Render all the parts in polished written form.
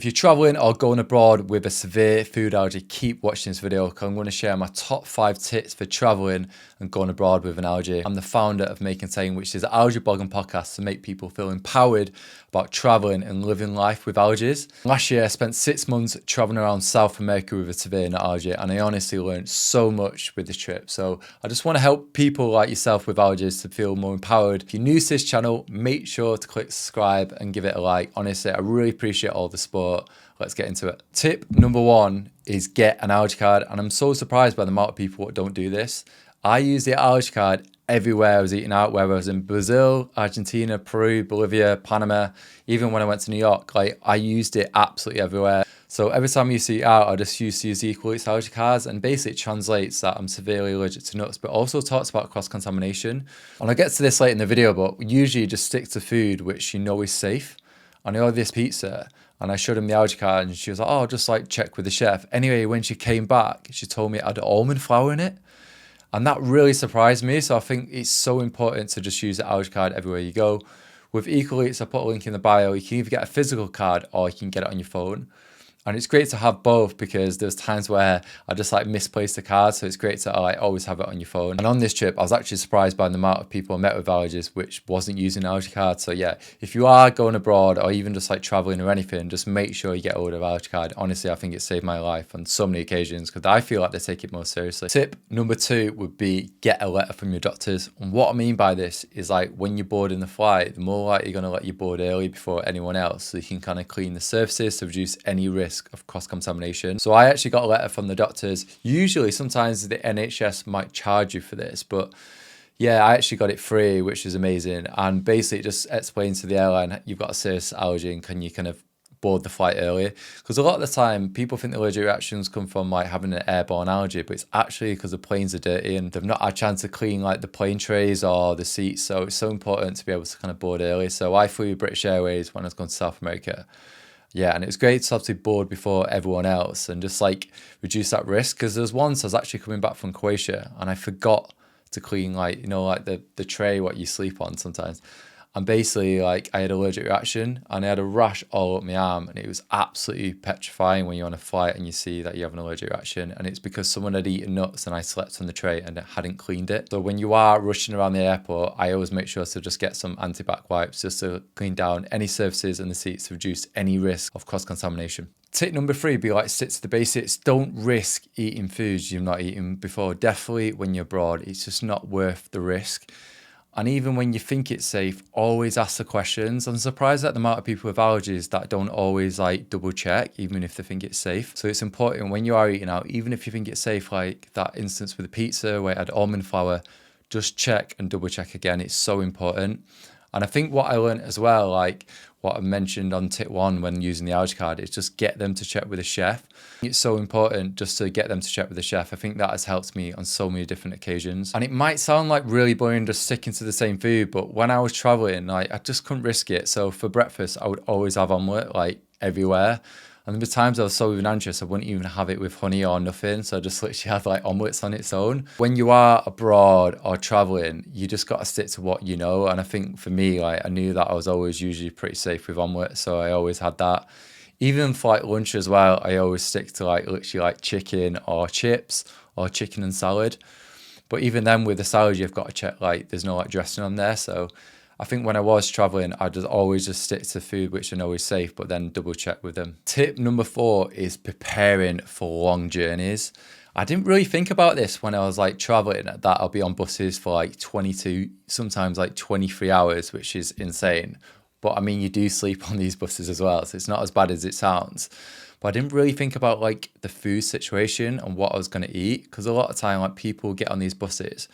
If you're traveling or going abroad with a severe food allergy, keep watching this video because I'm going to share my top 5 tips for traveling and going abroad with an allergy. I'm the founder of Make and Saying, which is an allergy blog and podcast to make people feel empowered about traveling and living life with allergies. Last year, I spent 6 months traveling around South America with a severe nut allergy, and I honestly learned so much with this trip. So I just want to help people like yourself with allergies to feel more empowered. If you're new to this channel, make sure to click subscribe and give it a like. Honestly, I really appreciate all the support. Let's get into it. Tip number 1 is get an allergy card, and I'm so surprised by the amount of people that don't do this. I use the allergy card everywhere I was eating out, whether I was in Brazil, Argentina, Peru, Bolivia, Panama, even when I went to New York. Like, I used it absolutely everywhere. So every time I used to eat out, I just used to use the Equal Eats allergy cards, and basically it translates that I'm severely allergic to nuts, but also talks about cross-contamination. And I'll get to this late in the video, but usually you just stick to food which you know is safe. And I ordered this pizza, and I showed him the allergy card, and she was like, oh, just like check with the chef. Anyway, when she came back, she told me it had almond flour in it. And that really surprised me. So I think it's so important to just use the allergy card everywhere you go. With Equal Eats, I put a link in the bio. You can either get a physical card or you can get it on your phone. And it's great to have both because there's times where I just like misplaced the card. So it's great to like always have it on your phone. And on this trip, I was actually surprised by the amount of people I met with allergies which wasn't using an allergy card. So yeah, if you are going abroad or even just like traveling or anything, just make sure you get hold of an allergy card. Honestly, I think it saved my life on so many occasions because I feel like they take it more seriously. Tip number 2 would be get a letter from your doctors. And what I mean by this is like when you're boarding the flight, the more likely you're going to let you board early before anyone else, so you can kind of clean the surfaces to reduce any risk of cross-contamination. So I actually got a letter from the doctors. Usually, sometimes the NHS might charge you for this, but yeah, I actually got it free, which is amazing. And basically it just explains to the airline, you've got a serious allergy and can you kind of board the flight earlier? Because a lot of the time people think the allergic reactions come from like having an airborne allergy, but it's actually because the planes are dirty and they've not had a chance to clean like the plane trays or the seats. So it's so important to be able to kind of board early. So I flew British Airways when I was going to South America. Yeah, and it was great to obviously board before everyone else and just like reduce that risk. Because there was once I was actually coming back from Croatia and I forgot to clean like, you know, like the tray what you sleep on sometimes. And basically like I had an allergic reaction and I had a rash all up my arm, and it was absolutely petrifying when you're on a flight and you see that you have an allergic reaction, and it's because someone had eaten nuts and I slept on the tray and hadn't cleaned it. So when you are rushing around the airport, I always make sure to just get some antibac wipes just to clean down any surfaces and the seats to reduce any risk of cross-contamination. Tip number 3 be like stick to the basics. Don't risk eating foods you've not eaten before. Definitely when you're abroad, it's just not worth the risk. And even when you think it's safe, always ask the questions. I'm surprised at the amount of people with allergies that don't always like double check, even if they think it's safe. So it's important when you are eating out, even if you think it's safe, like that instance with the pizza where it had almond flour, just check and double check again. It's so important. And I think what I learned as well, like what I mentioned on tip 1 when using the allergy card, is just get them to check with a chef. It's so important just to get them to check with the chef. I think that has helped me on so many different occasions. And it might sound like really boring just sticking to the same food, but when I was traveling, like I just couldn't risk it. So for breakfast, I would always have omelette like everywhere. And there were times I was so even anxious, I wouldn't even have it with honey or nothing. So I just literally had like omelettes on its own. When you are abroad or traveling, you just got to stick to what you know. And I think for me, like I knew that I was always usually pretty safe with omelette. So I always had that. Even for like lunch as well, I always stick to like literally like chicken or chips or chicken and salad. But even then with the salad, you've got to check like there's no like dressing on there. So I think when I was traveling, I just always just stick to food which I know is safe, but then double check with them. Tip number 4 is preparing for long journeys. I didn't really think about this when I was like traveling, that I'll be on buses for like 22, sometimes like 23 hours, which is insane. But I mean, you do sleep on these buses as well, so it's not as bad as it sounds. But I didn't really think about like the food situation and what I was going to eat, because a lot of time like people get on these buses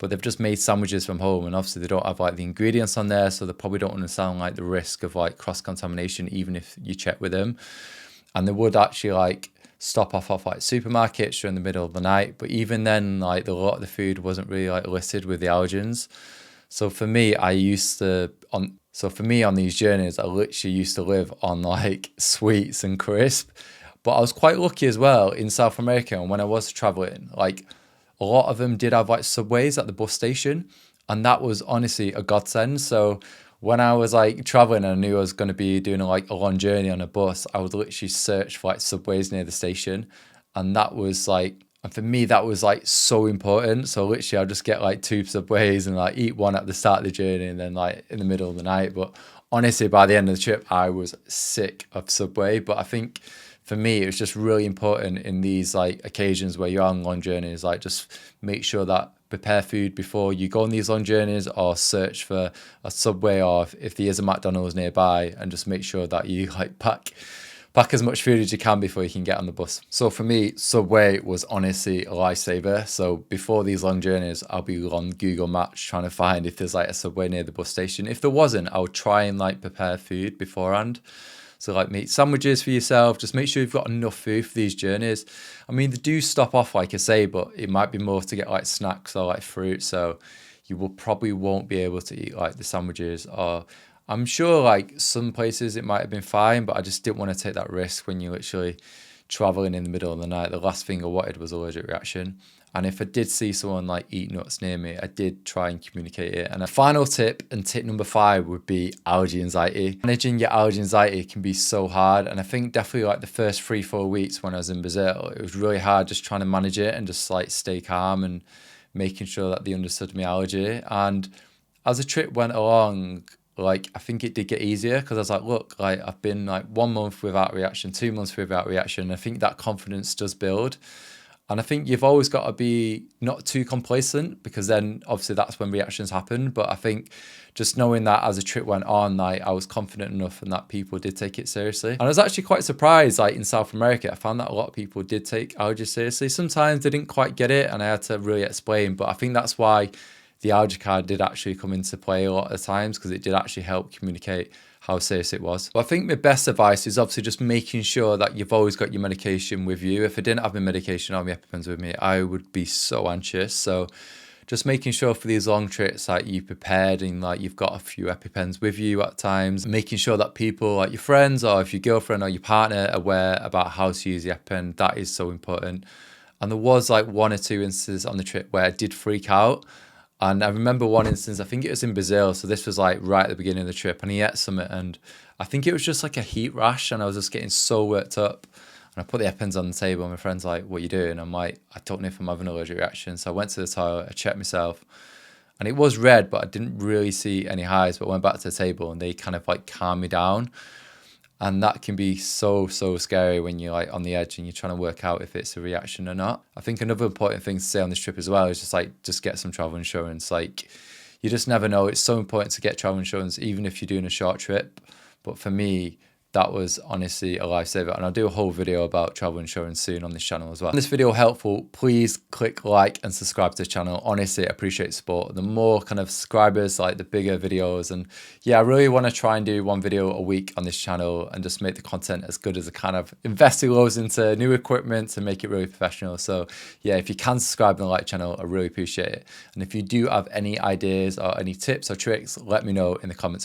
but they've just made sandwiches from home, and obviously they don't have like the ingredients on there, so they probably don't understand like the risk of like cross-contamination even if you check with them. And they would actually like stop off like supermarkets during the middle of the night, but even then like a lot of the food wasn't really like listed with the allergens. So for me, on these journeys, I literally used to live on like sweets and crisp. But I was quite lucky as well in South America, and when I was traveling, like a lot of them did have like Subways at the bus station, and that was honestly a godsend. So when I was like traveling and I knew I was going to be doing like a long journey on a bus, I would literally search for like subways near the station. And that was like, and for me, that was like so important. So literally I'll just get like 2 subways and like eat one at the start of the journey and then like in the middle of the night. But honestly, by the end of the trip, I was sick of Subway. But I think for me, it was just really important in these like occasions where you're on long journeys, like just make sure that prepare food before you go on these long journeys, or search for a Subway, or if there is a McDonald's nearby, and just make sure that you like pack as much food as you can before you can get on the bus. So for me, Subway was honestly a lifesaver. So before these long journeys, I'll be on Google Maps trying to find if there's like a Subway near the bus station. If there wasn't, I would try and like prepare food beforehand. So like make sandwiches for yourself, just make sure you've got enough food for these journeys. I mean, they do stop off, like I say, but it might be more to get like snacks or like fruit. So you will probably won't be able to eat like the sandwiches, or I'm sure like some places it might have been fine, but I just didn't want to take that risk when you're literally traveling in the middle of the night. The last thing I wanted was allergic reaction. And if I did see someone like eat nuts near me, I did try and communicate it. And a final tip, and tip number 5, would be allergy anxiety. Managing your allergy anxiety can be so hard. And I think definitely like the first 3-4 weeks when I was in Brazil, it was really hard just trying to manage it and just like stay calm and making sure that they understood my allergy. And as the trip went along, like I think it did get easier, because I was like, look, like I've been like 1 month without reaction, 2 months without reaction. I think that confidence does build. And I think you've always got to be not too complacent, because then obviously that's when reactions happen. But I think just knowing that as the trip went on, like I was confident enough and that people did take it seriously. And I was actually quite surprised, like in South America, I found that a lot of people did take allergies seriously. Sometimes they didn't quite get it and I had to really explain, but I think that's why the allergy card did actually come into play a lot of the times, because it did actually help communicate how serious it was. But I think my best advice is obviously just making sure that you've always got your medication with you. If I didn't have my medication or my EpiPens with me, I would be so anxious. So just making sure for these long trips, like you prepared and like you've got a few EpiPens with you at times, making sure that people like your friends or if your girlfriend or your partner are aware about how to use the EpiPen. That is so important. And there was like 1 or 2 instances on the trip where I did freak out. And I remember one instance, I think it was in Brazil. So this was like right at the beginning of the trip, and he ate something, and I think it was just like a heat rash, and I was just getting so worked up. And I put the EpiPens on the table, and my friend's like, what are you doing? I'm like, I don't know if I'm having an allergic reaction. So I went to the toilet, I checked myself, and it was red, but I didn't really see any highs. But I went back to the table and they kind of like calmed me down. And that can be so scary when you're like on the edge and you're trying to work out if it's a reaction or not. I think another important thing to say on this trip as well is just get some travel insurance. Like you just never know. It's so important to get travel insurance, even if you're doing a short trip. But for me, that was honestly a lifesaver. And I'll do a whole video about travel insurance soon on this channel as well. If this video helpful, please click like and subscribe to the channel. Honestly, I appreciate support. The more kind of subscribers, like the bigger videos. And yeah, I really want to try and do 1 video a week on this channel and just make the content as good as I can. I've invested loads into new equipment to make it really professional. So yeah, if you can subscribe and like the channel, I really appreciate it. And if you do have any ideas or any tips or tricks, let me know in the comments